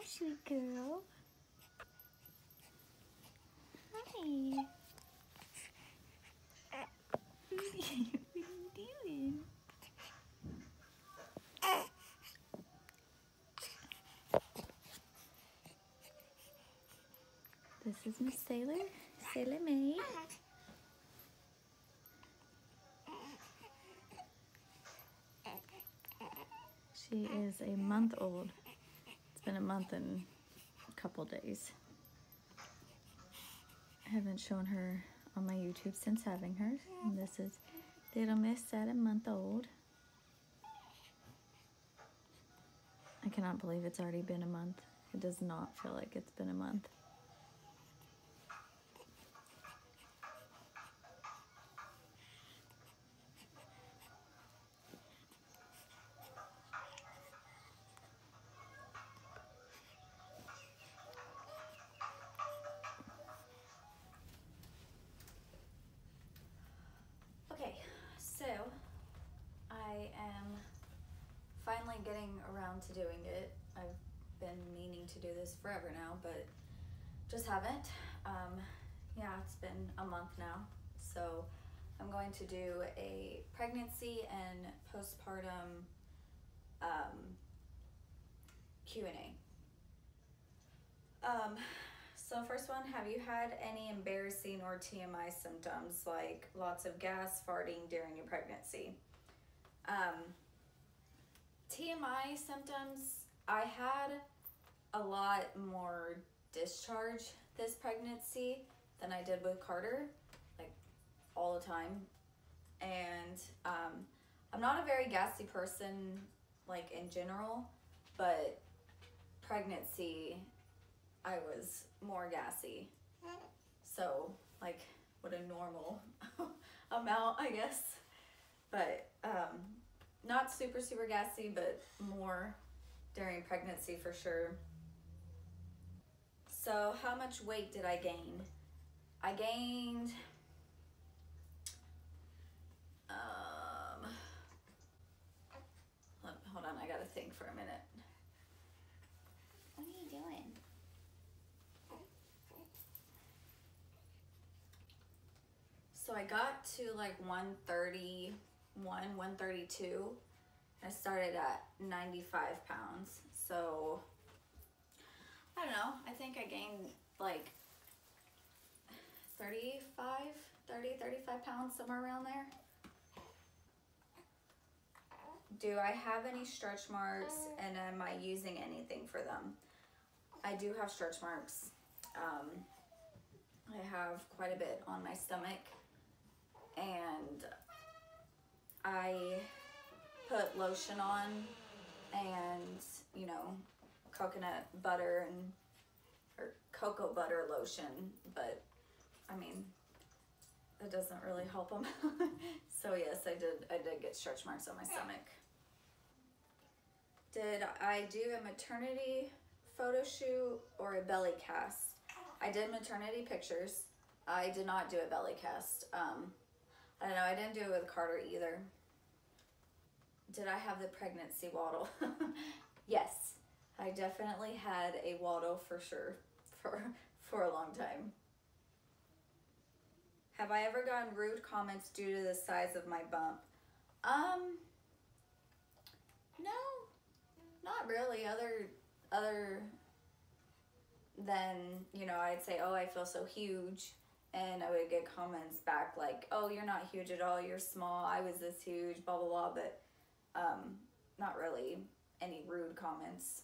sweet girl. Hi. What are you doing? This is Miss Sailor, Sailor May. She is a month old. It's been a month and a couple days. I haven't shown her on my YouTube since having her. And this is little Miss at a month old. I cannot believe it's already been a month. It does not feel like it's been a month. Okay, so I am finally getting around to doing it. I've been meaning to do this forever now, but just haven't. Yeah, it's been a month now. So I'm going to do a pregnancy and postpartum Q&A. So first one, have you had any embarrassing or TMI symptoms like lots of gas, farting during your pregnancy? TMI symptoms, I had a lot more discharge this pregnancy than I did with Carter, like all the time. And I'm not a very gassy person, like in general, but pregnancy, I was more gassy. So like what a normal amount, I guess. But not super gassy, but more during pregnancy for sure. So how much weight did I gain? I gained hold on, I gotta think for a minute. What are you doing? So I got to like 131, 132. I started at 95 pounds. So I don't know, I think I gained like 35 pounds, somewhere around there. Do I have any stretch marks, and am I using anything for them? I do have stretch marks. I have quite a bit on my stomach, and I put lotion on and, you know, coconut butter or cocoa butter lotion, but I mean, it doesn't really help them. So yes, I did get stretch marks on my stomach. Did I do a maternity photo shoot or a belly cast? I did maternity pictures. I did not do a belly cast. I don't know, I didn't do it with Carter either. Did I have the pregnancy waddle? Yes, I definitely had a waddle for sure, for a long time. Have I ever gotten rude comments due to the size of my bump? No, not really. Other than, you know, I'd say, oh, I feel so huge, and I would get comments back like, oh, you're not huge at all, you're small, I was this huge, blah, blah, blah, but not really any rude comments.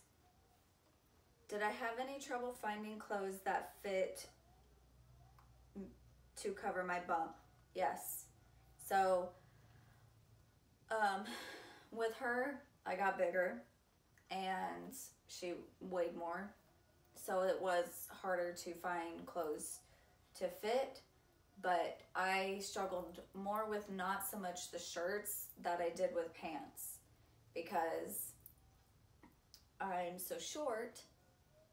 Did I have any trouble finding clothes that fit to cover my bump? Yes. So with her, I got bigger and she weighed more, so it was harder to find clothes to fit. But I struggled more with not so much the shirts that I did with pants, because I'm so short,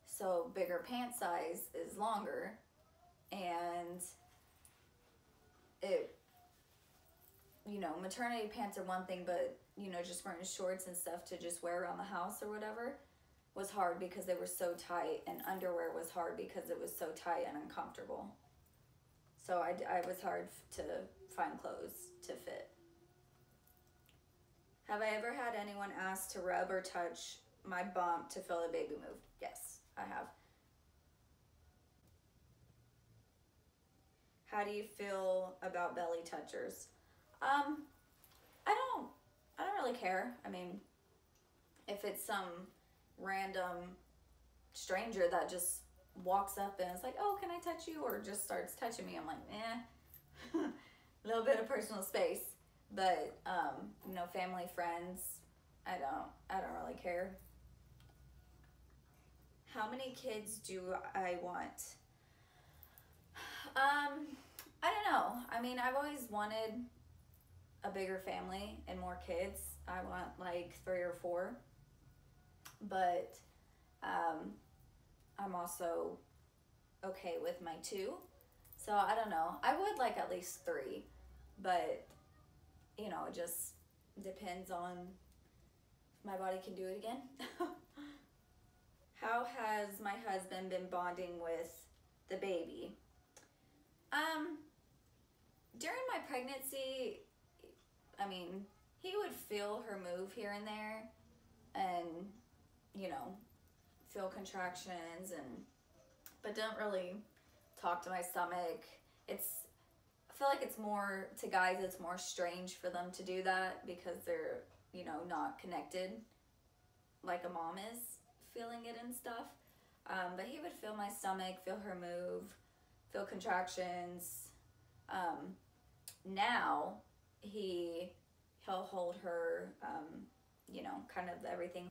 so bigger pant size is longer, and it, you know, maternity pants are one thing, but, you know, just wearing shorts and stuff to just wear around the house or whatever, was hard because they were so tight, and underwear was hard because it was so tight and uncomfortable. So I was hard to find clothes to fit. Have I ever had anyone ask to rub or touch my bump to feel the baby move? Yes, I have. How do you feel about belly touchers? I don't really care. I mean, if it's some random stranger that just walks up and is like, oh, can I touch you? Or just starts touching me, I'm like, eh. A little bit of personal space. But, you know, family, friends, I don't really care. How many kids do I want? I don't know. I mean, I've always wanted a bigger family and more kids. I want like 3 or 4. But I'm also okay with my 2. So I don't know. I would like at least 3. But, you know, it just depends on if my body can do it again. How has my husband been bonding with the baby? During my pregnancy, I mean, he would feel her move here and there and, you know, feel contractions but don't really talk to my stomach. I feel like it's more, to guys, it's more strange for them to do that because they're, you know, not connected like a mom is feeling it and stuff. But he would feel my stomach, feel her move, feel contractions. Now he'll hold her, you know, kind of everything.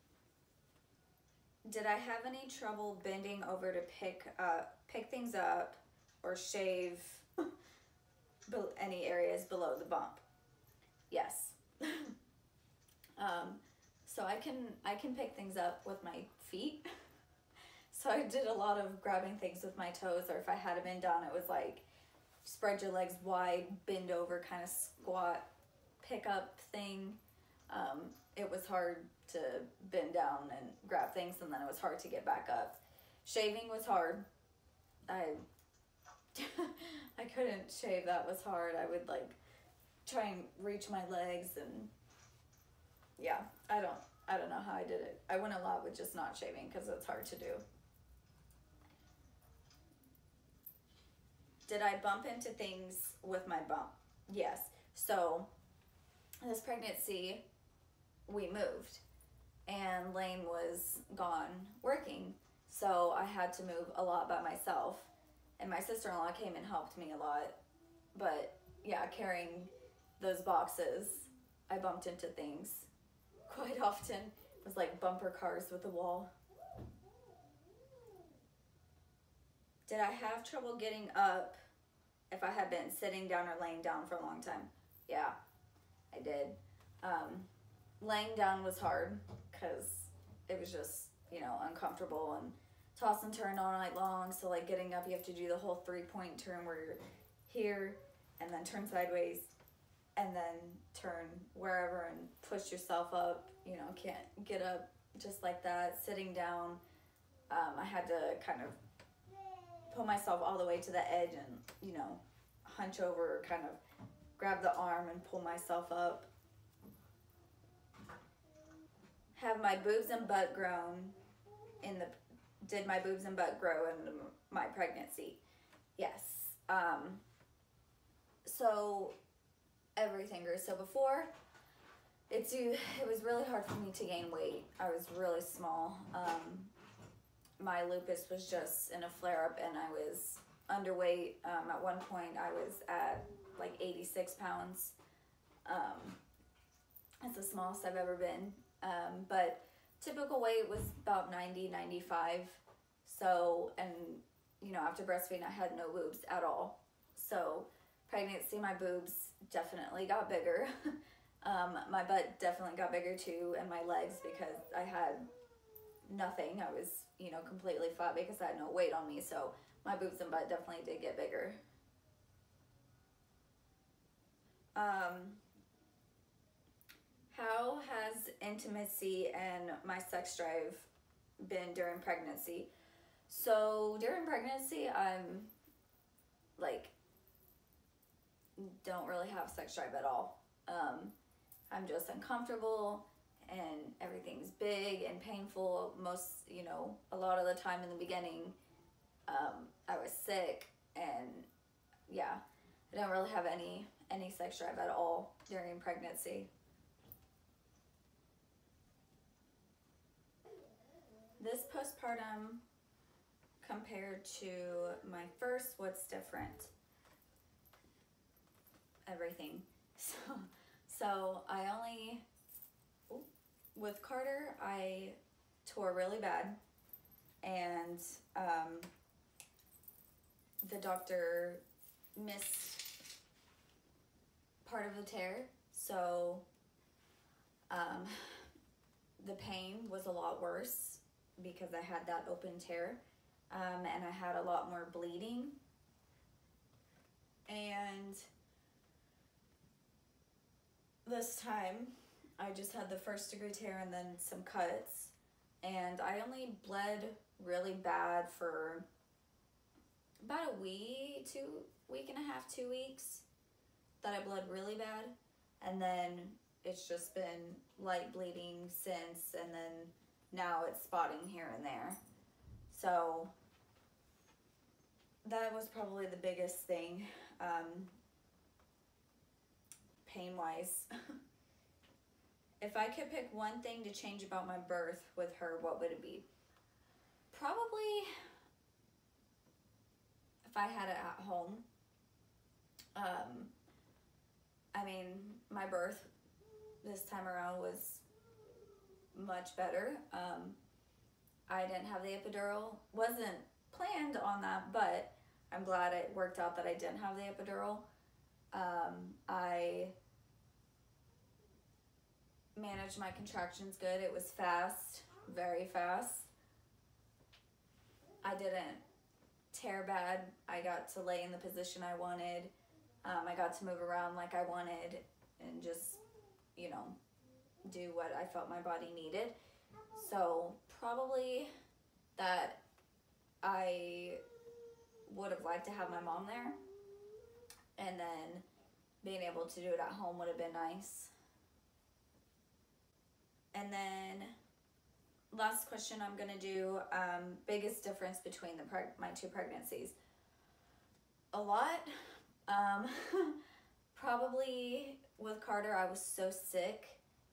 Did I have any trouble bending over to pick things up or shave any areas below the bump? Yes. So I can pick things up with my feet. So I did a lot of grabbing things with my toes, or if I had to bend down, it was like spread your legs wide, bend over, kind of squat, pick up thing. It was hard to bend down and grab things, and then it was hard to get back up. Shaving was hard. I couldn't shave. That was hard. I would like try and reach my legs, and yeah, I don't know how I did it. I went a lot with just not shaving because it's hard to do. Did I bump into things with my bump? Yes. So this pregnancy, we moved, and Lane was gone working, so I had to move a lot by myself, and my sister-in-law came and helped me a lot. But yeah, carrying those boxes, I bumped into things quite often. It was like bumper cars with the wall. Did I have trouble getting up if I had been sitting down or laying down for a long time? Yeah, I did. Laying down was hard because it was just, you know, uncomfortable and toss and turn all night long. So like getting up, you have to do the whole 3-point turn where you're here and then turn sideways and then turn wherever and push yourself up. You know, can't get up just like that. Sitting down, I had to kind of pull myself all the way to the edge and, you know, hunch over, kind of grab the arm and pull myself up. Have my boobs and butt grown did my boobs and butt grow in my pregnancy? Yes. So everything grew. So before, it was really hard for me to gain weight. I was really small. My lupus was just in a flare-up, and I was underweight. At one point, I was at like 86 pounds. That's the smallest I've ever been. But typical weight was about 90, 95. So, and, you know, after breastfeeding, I had no boobs at all. So, pregnancy, my boobs definitely got bigger. My butt definitely got bigger too, and my legs, because I had nothing. I was, you know, completely flat because I had no weight on me. So, my boobs and butt definitely did get bigger. How has intimacy and my sex drive been during pregnancy. So during pregnancy, I'm like, don't really have sex drive at all. I'm just uncomfortable and everything's big and painful. A lot of the time in the beginning, I was sick, and yeah, I don't really have any sex drive at all during pregnancy. This postpartum compared to my first, what's different? Everything. So with Carter, I tore really bad, and the doctor missed part of the tear, so the pain was a lot worse because I had that open tear, and I had a lot more bleeding, and this time I just had the 1st-degree tear and then some cuts, and I only bled really bad for about a week and a half, 2 weeks that I bled really bad, and then it's just been light bleeding since, and then now it's spotting here and there. So that was probably the biggest thing, pain-wise. If I could pick one thing to change about my birth with her, what would it be? Probably if I had it at home. I mean, my birth this time around was much better. I didn't have the epidural. Wasn't planned on that, but I'm glad it worked out that I didn't have the epidural. I managed my contractions good. It was fast, very fast. I didn't tear bad. I got to lay in the position I wanted. I got to move around like I wanted and just, do what I felt my body needed. So probably that I would have liked to have my mom there, and then being able to do it at home would have been nice. And then last question I'm gonna do, biggest difference between my 2 pregnancies. A lot. Probably with Carter, I was so sick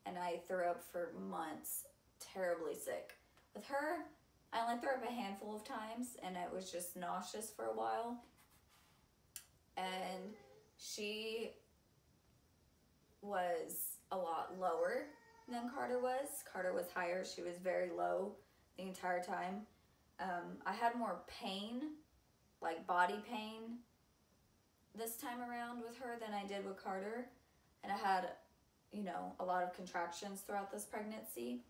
and I threw up for months, terribly sick. With her, I only threw up a handful of times and it was just nauseous for a while. And she was a lot lower than Carter was. Carter was higher. She was very low the entire time. I had more pain, like body pain, this time around with her than I did with Carter. And I had, a lot of contractions throughout this pregnancy.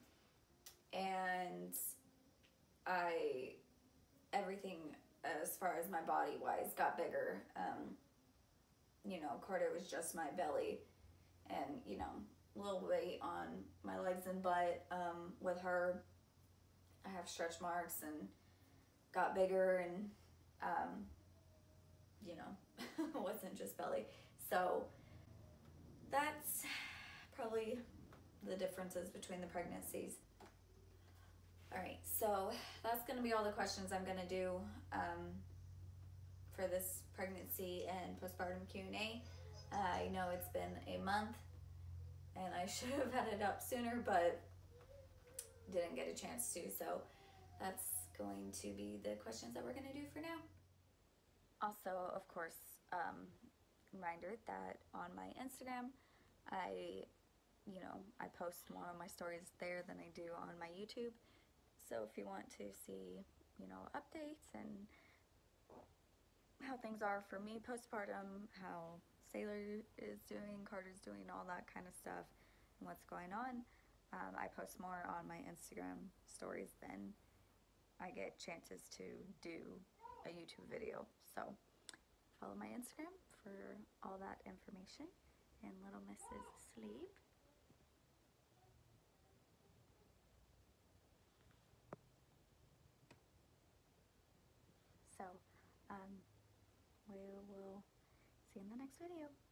And everything as far as my body-wise got bigger. Carter was just my belly and, a little weight on my legs and butt. With her, I have stretch marks and got bigger and, wasn't just belly. So that's probably the differences between the pregnancies. All right, so that's gonna be all the questions I'm gonna do for this pregnancy and postpartum Q&A. I know it's been a month and I should have had it up sooner, but didn't get a chance to, so that's going to be the questions that we're gonna do for now. Also, of course, reminder that on my Instagram, I post more on my stories there than I do on my YouTube. So if you want to see, updates and how things are for me postpartum, how Sailor is doing, Carter's doing, all that kind of stuff, and what's going on, I post more on my Instagram stories than I get chances to do a YouTube video. So follow my Instagram for all that information. And little Miss is asleep. We will see you in the next video.